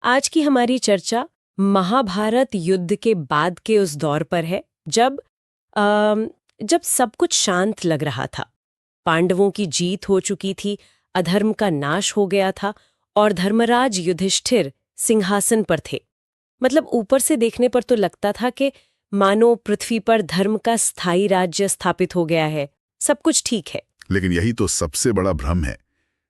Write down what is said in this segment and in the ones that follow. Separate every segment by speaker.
Speaker 1: आज की हमारी चर्चा महाभारत युद्ध के बाद के उस दौर पर है जब सब कुछ शांत लग रहा था। पांडवों की जीत हो चुकी थी, अधर्म का नाश हो गया था और धर्मराज युधिष्ठिर सिंहासन पर थे। मतलब ऊपर से देखने पर तो लगता था कि मानो पृथ्वी पर धर्म का स्थायी राज्य स्थापित हो गया है, सब कुछ ठीक है।
Speaker 2: लेकिन यही तो सबसे बड़ा भ्रम है।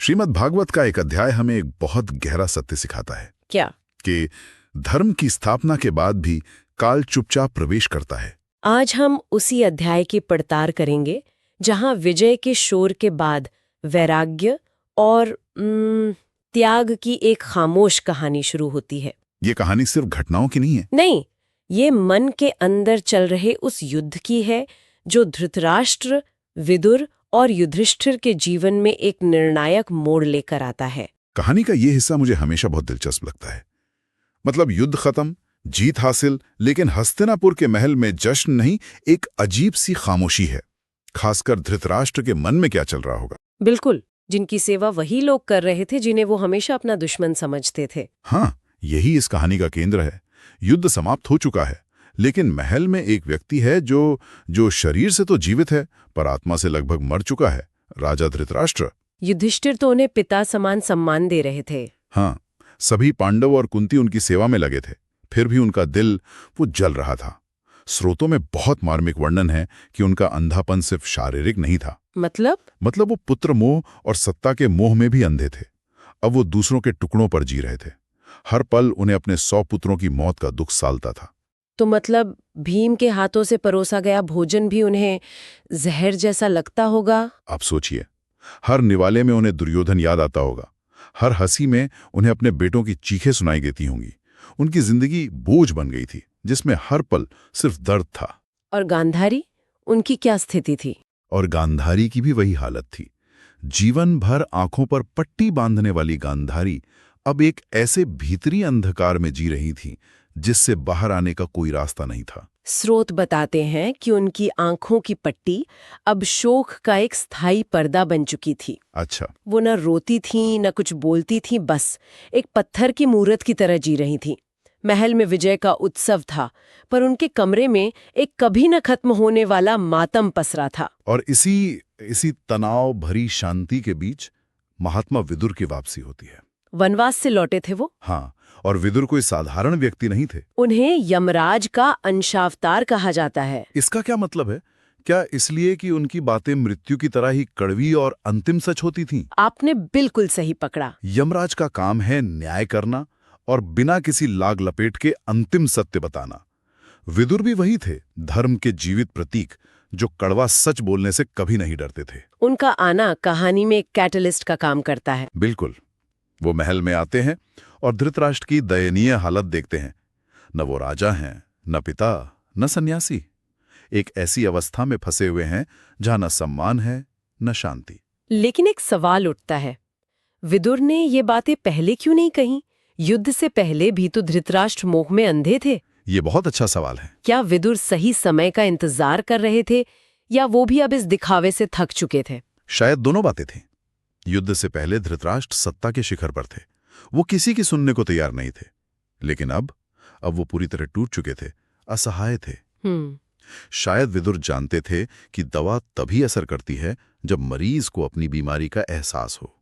Speaker 2: श्रीमद् भागवत का एक अध्याय हमें एक बहुत गहरा सत्य सिखाता है।
Speaker 1: क्या?
Speaker 2: कि धर्म की स्थापना के बाद भी काल चुपचाप प्रवेश करता है।
Speaker 1: आज हम उसी अध्याय की पड़ताल करेंगे जहां विजय के शोर के बाद वैराग्य और त्याग की एक खामोश कहानी शुरू होती है।
Speaker 2: ये कहानी सिर्फ घटनाओं की नहीं है।
Speaker 1: नहीं, ये मन के अंदर चल रहे उस युद्ध की है जो धृतराष्ट्र, विदुर और युधिष्ठिर के जीवन में एक निर्णायक मोड़ लेकर आता है।
Speaker 2: कहानी का ये हिस्सा मुझे हमेशा बहुत दिलचस्प लगता है। मतलब युद्ध खत्म, जीत हासिल, लेकिन हस्तिनापुर के महल में जश्न नहीं, एक अजीब सी खामोशी है। खासकर धृतराष्ट्र के मन में क्या चल रहा होगा।
Speaker 1: बिल्कुल, जिनकी सेवा वही लोग कर रहे थे जिन्हें वो हमेशा अपना दुश्मन समझते थे।
Speaker 2: हाँ, यही इस कहानी का केंद्र है। युद्ध समाप्त हो चुका है, लेकिन महल में एक व्यक्ति है जो शरीर से तो जीवित है पर आत्मा से लगभग मर चुका है। राजा धृतराष्ट्र।
Speaker 1: युधिष्ठिर तो उन्हें पिता समान सम्मान दे रहे थे।
Speaker 2: हाँ, सभी पांडव और कुंती उनकी सेवा में लगे थे, फिर भी उनका दिल वो जल रहा था। स्रोतों में बहुत मार्मिक वर्णन है कि उनका अंधापन सिर्फ शारीरिक नहीं था। मतलब वो पुत्र मोह और सत्ता के मोह में भी अंधे थे। अब वो दूसरों के टुकड़ों पर जी रहे थे। हर पल उन्हें अपने 100 पुत्रों की मौत का दुख सालता था।
Speaker 1: तो मतलब भीम के हाथों से परोसा गया भोजन भी उन्हें जहर जैसा लगता होगा।
Speaker 2: आप सोचिए, हर निवाले में उन्हें दुर्योधन याद आता होगा। हर हंसी में उन्हें अपने बेटों की चीखें सुनाई देती होंगी। उनकी जिंदगी बोझ बन गई थी, जिसमें हर पल सिर्फ दर्द था।
Speaker 1: और गांधारी, उनकी क्या स्थिति थी?
Speaker 2: और गांधारी की भी वही हालत थी। जीवन भर आंखों पर पट्टी बांधने वाली गांधारी अब एक ऐसे भीतरी अंधकार में जी रही थी जिससे बाहर आने का कोई रास्ता नहीं था।
Speaker 1: स्रोत बताते हैं कि उनकी आंखों की पट्टी अब शोक का एक स्थायी पर्दा बन चुकी थी।
Speaker 2: अच्छा।
Speaker 1: वो न रोती थी न कुछ बोलती थी, बस एक पत्थर की मूर्त की तरह जी रही थी। महल में विजय का उत्सव था, पर उनके कमरे में एक कभी न खत्म होने वाला मातम पसरा था।
Speaker 2: और इसी तनाव भरी शांति के बीच महात्मा विदुर की वापसी होती है।
Speaker 1: वनवास से लौटे थे वो।
Speaker 2: हाँ, और विदुर कोई साधारण व्यक्ति नहीं थे।
Speaker 1: उन्हें यमराज का अंशावतार कहा जाता है।
Speaker 2: इसका क्या मतलब है? क्या इसलिए कि उनकी बातें मृत्यु की तरह ही कड़वी और अंतिम सच होती थीं?
Speaker 1: आपने बिल्कुल सही पकड़ा।
Speaker 2: यमराज का काम है न्याय करना और बिना किसी लाग लपेट के अंतिम सत्य बताना। विदुर भी वही थे, धर्म के जीवित प्रतीक जो कड़वा सच बोलने से कभी नहीं डरते थे।
Speaker 1: उनका आना कहानी में एक कैटलिस्ट का काम करता है।
Speaker 2: बिल्कुल। वो महल में आते हैं और धृतराष्ट्र की दयनीय हालत देखते हैं। न वो राजा हैं, न पिता, न सन्यासी। एक ऐसी अवस्था में फंसे हुए हैं जहां न सम्मान है न शांति।
Speaker 1: लेकिन एक सवाल उठता है, विदुर ने ये बातें पहले क्यों नहीं कही? युद्ध से पहले भी तो धृतराष्ट्र मोह में अंधे थे।
Speaker 2: ये बहुत अच्छा सवाल है।
Speaker 1: क्या विदुर सही समय का इंतजार कर रहे थे या वो भी अब इस दिखावे से थक चुके थे?
Speaker 2: शायद दोनों बातें थीं। युद्ध से पहले धृतराष्ट्र सत्ता के शिखर पर थे, वो किसी की सुनने को तैयार नहीं थे। लेकिन अब वो पूरी तरह टूट चुके थे, असहाय थे। शायद विदुर जानते थे कि दवा तभी असर करती है जब मरीज को अपनी बीमारी का एहसास हो।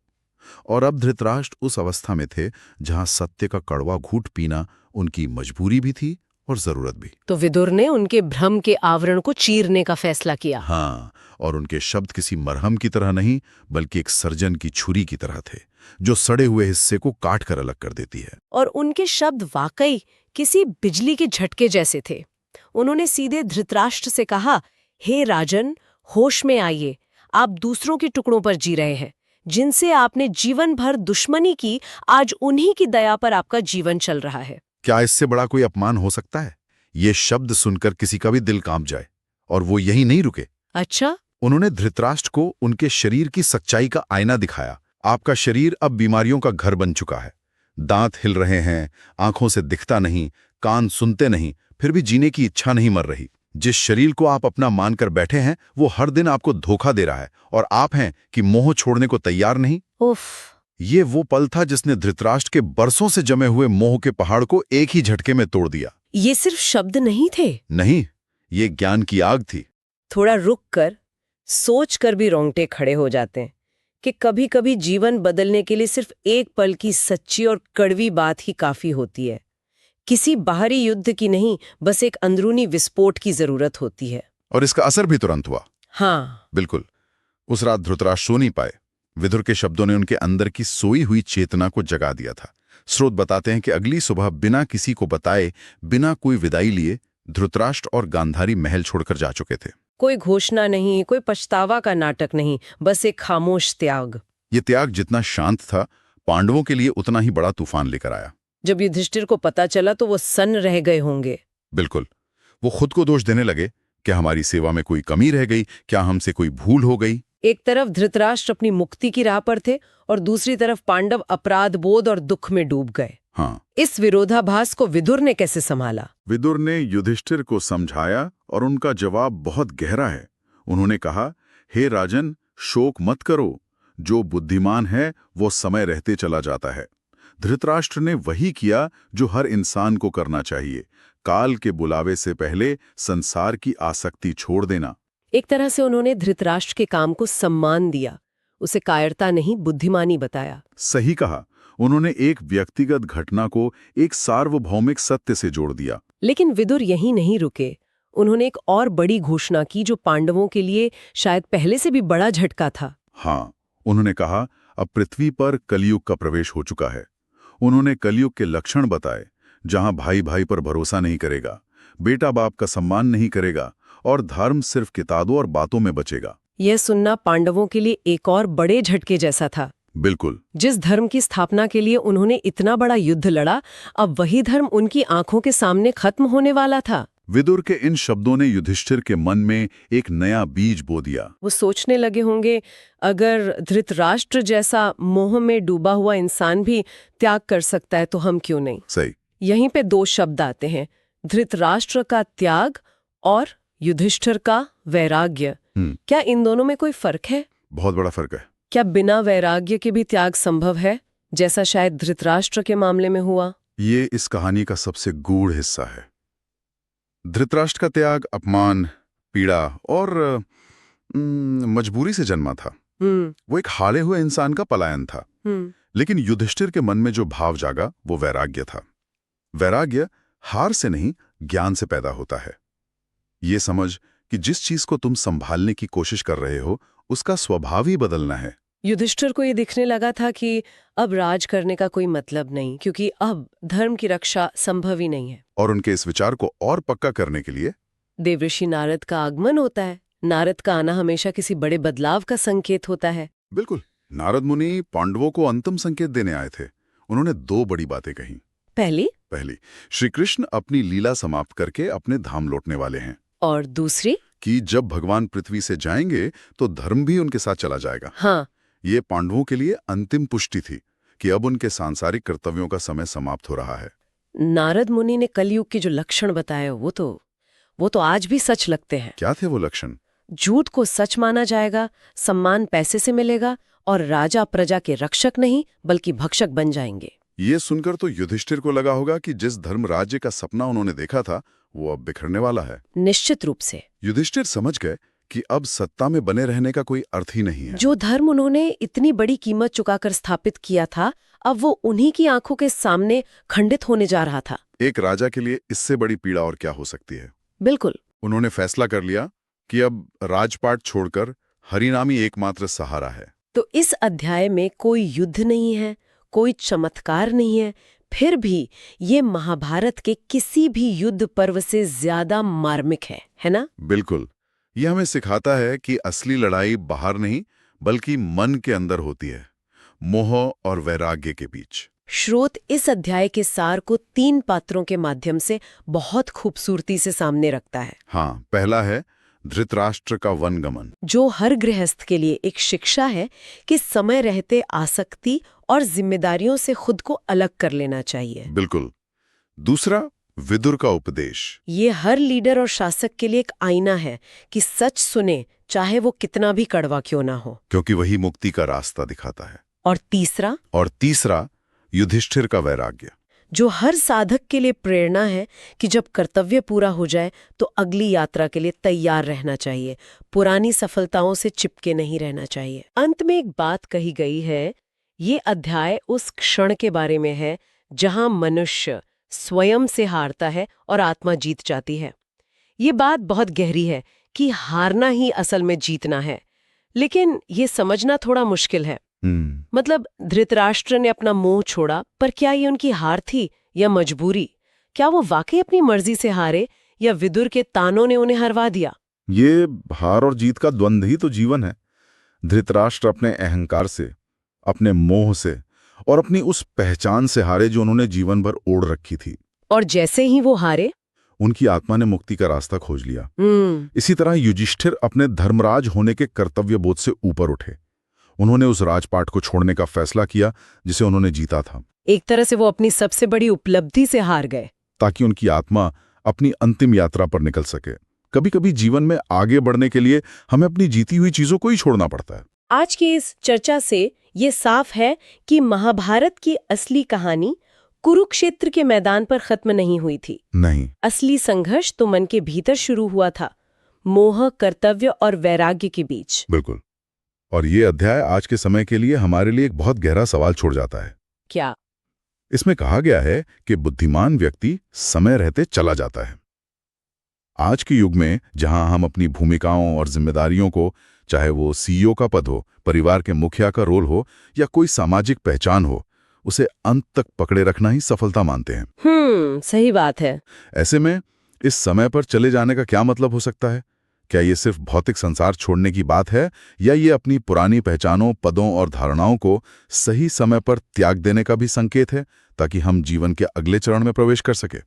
Speaker 2: और अब धृतराष्ट्र उस अवस्था में थे जहां सत्य का कड़वा घूंट पीना उनकी मजबूरी भी थी और जरूरत भी।
Speaker 1: तो विदुर ने उनके भ्रम के आवरण को चीरने का फैसला किया।
Speaker 2: हाँ, और उनके शब्द किसी मरहम की तरह नहीं बल्कि एक सर्जन की छुरी की तरह थे, जो सड़े हुए हिस्से को काट कर अलग कर देती है।
Speaker 1: और उनके शब्द वाकई किसी बिजली के झटके जैसे थे। उन्होंने सीधे धृतराष्ट्र से कहा, हे राजन, होश में आइए। आप दूसरों के टुकड़ों पर जी रहे हैं, जिनसे आपने जीवन भर दुश्मनी की। आज उन्हीं की दया पर आपका जीवन चल रहा है।
Speaker 2: क्या इससे बड़ा कोई अपमान हो सकता है? ये शब्द सुनकर किसी का भी दिल कांप जाए। और वो यही नहीं रुके।
Speaker 1: अच्छा?
Speaker 2: उन्होंने धृतराष्ट्र को उनके शरीर की सच्चाई का आईना दिखाया। आपका शरीर अब बीमारियों का घर बन चुका है। दांत हिल रहे हैं, आंखों से दिखता नहीं, कान सुनते नहीं, फिर भी जीने की इच्छा नहीं मर रही। जिस शरीर को आप अपना मानकर बैठे हैं वो हर दिन आपको धोखा दे रहा है, और आप हैं कि मोह छोड़ने को तैयार नहीं।
Speaker 1: उफ।
Speaker 2: ये वो पल था जिसने धृतराष्ट्र के बरसों से जमे हुए मोह के पहाड़ को एक ही झटके में तोड़ दिया।
Speaker 1: ये सिर्फ शब्द नहीं थे।
Speaker 2: नहीं, ये ज्ञान की आग थी।
Speaker 1: थोड़ा रुक कर सोच कर भी रोंगटे खड़े हो जाते हैं कि कभी कभी जीवन बदलने के लिए सिर्फ एक पल की सच्ची और कड़वी बात ही काफी होती है। किसी बाहरी युद्ध की नहीं, बस एक अंदरूनी विस्फोट की जरूरत होती है।
Speaker 2: और इसका असर भी तुरंत हुआ।
Speaker 1: हाँ,
Speaker 2: बिल्कुल। उस रात धृतराष्ट्र सो नहीं पाए। विदुर के शब्दों ने उनके अंदर की सोई हुई चेतना को जगा दिया था। स्रोत बताते हैं कि अगली सुबह बिना किसी को बताए, बिना कोई विदाई लिए, धृतराष्ट्र और गांधारी महल छोड़कर जा चुके थे।
Speaker 1: कोई घोषणा नहीं, कोई पछतावा का नाटक नहीं, बस एक खामोश त्याग।
Speaker 2: ये त्याग जितना शांत था, पांडवों के लिए उतना ही बड़ा तूफान लेकर आया।
Speaker 1: जब युधिष्ठिर को पता चला तो वो सन्न रह गए होंगे।
Speaker 2: बिल्कुल। वो खुद को दोष देने लगे, क्या हमारी सेवा में कोई कमी रह गई, क्या हमसे कोई भूल हो गई।
Speaker 1: एक तरफ धृतराष्ट्र अपनी मुक्ति की राह पर थे और दूसरी तरफ पांडव अपराध बोध और दुख में डूब गए।
Speaker 2: हाँ।
Speaker 1: इस विरोधाभास को विदुर ने कैसे संभाला?
Speaker 2: विदुर ने युधिष्ठिर को समझाया और उनका जवाब बहुत गहरा है। उन्होंने कहा, हे राजन, शोक मत करो। जो बुद्धिमान है वो समय रहते चला जाता है। धृतराष्ट्र ने वही किया जो हर इंसान को करना चाहिए, काल के बुलावे से पहले संसार की आसक्ति छोड़ देना।
Speaker 1: एक तरह से उन्होंने धृतराष्ट्र के काम को सम्मान दिया, उसे कायरता नहीं बुद्धिमानी बताया।
Speaker 2: सही कहा। उन्होंने एक व्यक्तिगत घटना को एक सार्वभौमिक सत्य से जोड़ दिया।
Speaker 1: लेकिन विदुर यहीं नहीं रुके। उन्होंने एक और बड़ी घोषणा की जो पांडवों के लिए शायद पहले से भी बड़ा झटका था।
Speaker 2: हाँ, उन्होंने कहा, अब पृथ्वी पर कलयुग का प्रवेश हो चुका है। उन्होंने कलयुग के लक्षण बताए, जहां भाई भाई पर भरोसा नहीं करेगा, बेटा बाप का सम्मान नहीं करेगा और धर्म सिर्फ किताबों और बातों में बचेगा।
Speaker 1: यह सुनना पांडवों के लिए एक और बड़े झटके जैसा था।
Speaker 2: बिल्कुल।
Speaker 1: जिस धर्म की स्थापना के लिए उन्होंने इतना बड़ा युद्ध लड़ा, अब वही धर्म उनकी आंखों के सामने खत्म होने वाला था।
Speaker 2: विदुर के इन शब्दों ने युधिष्ठिर के मन में एक नया बीज बो दिया।
Speaker 1: वो सोचने लगे होंगे, अगर धृतराष्ट्र जैसा मोह में डूबा हुआ इंसान भी त्याग कर सकता है तो हम क्यों नहीं।
Speaker 2: सही।
Speaker 1: यहीं पे दो शब्द आते हैं, धृतराष्ट्र का त्याग और युधिष्ठिर का वैराग्य। क्या इन दोनों में कोई फर्क है?
Speaker 2: बहुत बड़ा फर्क है।
Speaker 1: क्या बिना वैराग्य के भी त्याग संभव है, जैसा शायद धृतराष्ट्र के मामले में हुआ?
Speaker 2: ये इस कहानी का सबसे गूढ़ हिस्सा है। धृतराष्ट्र का त्याग अपमान, पीड़ा और मजबूरी से जन्मा था। वो एक हारे हुए इंसान का पलायन था। लेकिन युधिष्ठिर के मन में जो भाव जागा वो वैराग्य था। वैराग्य हार से नहीं, ज्ञान से पैदा होता है। ये समझ कि जिस चीज को तुम संभालने की कोशिश कर रहे हो उसका स्वभाव ही बदलना है।
Speaker 1: युधिष्ठिर को ये दिखने लगा था कि अब राज करने का कोई मतलब नहीं, क्योंकि अब धर्म की रक्षा संभव ही नहीं है।
Speaker 2: और उनके इस विचार को और पक्का करने के लिए
Speaker 1: देवऋषि नारद का आगमन होता है। नारद का आना हमेशा किसी बड़े बदलाव का संकेत होता है।
Speaker 2: बिल्कुल। नारद मुनि पांडवों को अंतिम संकेत देने आए थे। उन्होंने दो बड़ी बातें कही।
Speaker 1: पहली,
Speaker 2: श्री कृष्ण अपनी लीला समाप्त करके अपने धाम लौटने वाले हैं।
Speaker 1: और दूसरी,
Speaker 2: कि जब भगवान पृथ्वी से जाएंगे तो धर्म भी उनके साथ चला जाएगा।
Speaker 1: हाँ,
Speaker 2: ये पांडवों के लिए अंतिम पुष्टि थी कि अब उनके सांसारिक कर्तव्यों का समय समाप्त हो रहा है।
Speaker 1: नारद मुनि ने कलयुग के जो लक्षण बताए वो तो आज भी सच लगते हैं।
Speaker 2: क्या थे वो लक्षण?
Speaker 1: झूठ को सच माना जाएगा, सम्मान पैसे से मिलेगा और राजा प्रजा के रक्षक नहीं बल्कि भक्षक बन जाएंगे।
Speaker 2: ये सुनकर तो युधिष्ठिर को लगा होगा कि जिस धर्म राज्य का सपना उन्होंने देखा था वो अब बिखरने वाला है।
Speaker 1: निश्चित रूप से
Speaker 2: युधिष्ठिर समझ गए कि अब सत्ता में बने रहने का कोई अर्थ ही नहीं है।
Speaker 1: जो धर्म उन्होंने इतनी बड़ी कीमत चुकाकर स्थापित किया था, अब वो उन्हीं की आंखों के सामने खंडित होने जा रहा था।
Speaker 2: एक राजा के लिए इससे बड़ी पीड़ा और क्या हो सकती है।
Speaker 1: बिल्कुल।
Speaker 2: उन्होंने फैसला कर लिया कि अब राजपाट छोड़कर हरिनामी एकमात्र सहारा है।
Speaker 1: तो इस अध्याय में कोई युद्ध नहीं है, कोई चमत्कार नहीं है, फिर भी ये महाभारत के किसी भी युद्ध पर्व से ज्यादा मार्मिक है ना?
Speaker 2: बिल्कुल। ये हमें सिखाता है कि असली लड़ाई बाहर नहीं बल्कि मन के अंदर होती है, मोह और वैराग्य के बीच।
Speaker 1: श्रोत इस अध्याय के सार को 3 पात्रों के माध्यम से बहुत खूबसूरती से सामने रखता है।
Speaker 2: हाँ, पहला है धृतराष्ट्र का वनगमन,
Speaker 1: जो हर गृहस्थ के लिए एक शिक्षा है कि समय रहते आसक्ति और जिम्मेदारियों से खुद को अलग कर लेना चाहिए।
Speaker 2: बिल्कुल। दूसरा, विदुर का उपदेश।
Speaker 1: ये हर लीडर और शासक के लिए एक आईना है कि सच सुने, चाहे वो कितना भी कड़वा क्यों ना हो,
Speaker 2: क्योंकि वही मुक्ति का रास्ता दिखाता है।
Speaker 1: और तीसरा
Speaker 2: युधिष्ठिर का वैराग्य,
Speaker 1: जो हर साधक के लिए प्रेरणा है कि जब कर्तव्य पूरा हो जाए तो अगली यात्रा के लिए तैयार रहना चाहिए, पुरानी सफलताओं से चिपके नहीं रहना चाहिए। अंत में एक बात कही गई है, ये अध्याय उस क्षण के बारे में है जहां मनुष्य स्वयं से हारता है और आत्मा जीत जाती है। ये बात बहुत गहरी है कि हारना ही असल में जीतना है, लेकिन ये समझना थोड़ा मुश्किल है। मतलब धृतराष्ट्र ने अपना मोह छोड़ा, पर क्या ये उनकी हार थी या मजबूरी? क्या वो वाकई अपनी मर्जी से हारे या विदुर के तानों ने उन्हें हरवा दिया?
Speaker 2: ये हार और जीत का द्वंद्व ही तो जीवन है। धृतराष्ट्र अपने अहंकार से, अपने मोह से और अपनी उस पहचान से हारे जो उन्होंने जीवन भर ओढ़ रखी थी।
Speaker 1: और जैसे ही वो हारे,
Speaker 2: उनकी आत्मा ने मुक्ति का रास्ता खोज लिया। इसी तरह युधिष्ठिर अपने धर्मराज होने के कर्तव्य बोध से ऊपर उठे। उन्होंने उस राजपाट को छोड़ने का फैसला किया जिसे उन्होंने जीता था।
Speaker 1: एक तरह से वो अपनी सबसे बड़ी उपलब्धि से हार गए,
Speaker 2: ताकि उनकी आत्मा अपनी अंतिम यात्रा पर निकल सके। कभी कभी जीवन में आगे बढ़ने के लिए हमें अपनी जीती हुई चीजों को ही छोड़ना पड़ता है।
Speaker 1: आज की इस चर्चा से ये साफ है कि महाभारत की असली कहानी कुरुक्षेत्र के मैदान पर खत्म नहीं हुई थी।
Speaker 2: नहीं,
Speaker 1: असली संघर्ष तो मन के भीतर शुरू हुआ था, मोह, कर्तव्य और वैराग्य के बीच।
Speaker 2: बिल्कुल। और ये अध्याय आज के समय के लिए हमारे लिए एक बहुत गहरा सवाल छोड़ जाता है।
Speaker 1: क्या?
Speaker 2: इसमें कहा गया है कि बुद्धिमान व्यक्ति समय रहते चला जाता है। आज के युग में जहां हम अपनी भूमिकाओं और जिम्मेदारियों को, चाहे वो सीईओ का पद हो, परिवार के मुखिया का रोल हो या कोई सामाजिक पहचान हो, उसे अंत तक पकड़े रखना ही सफलता मानते हैं।
Speaker 1: सही बात है।
Speaker 2: ऐसे में इस समय पर चले जाने का क्या मतलब हो सकता है? क्या ये सिर्फ भौतिक संसार छोड़ने की बात है, या ये अपनी पुरानी पहचानों, पदों और धारणाओं को सही समय पर त्याग देने का भी संकेत है, ताकि हम जीवन के अगले चरण में प्रवेश कर सके?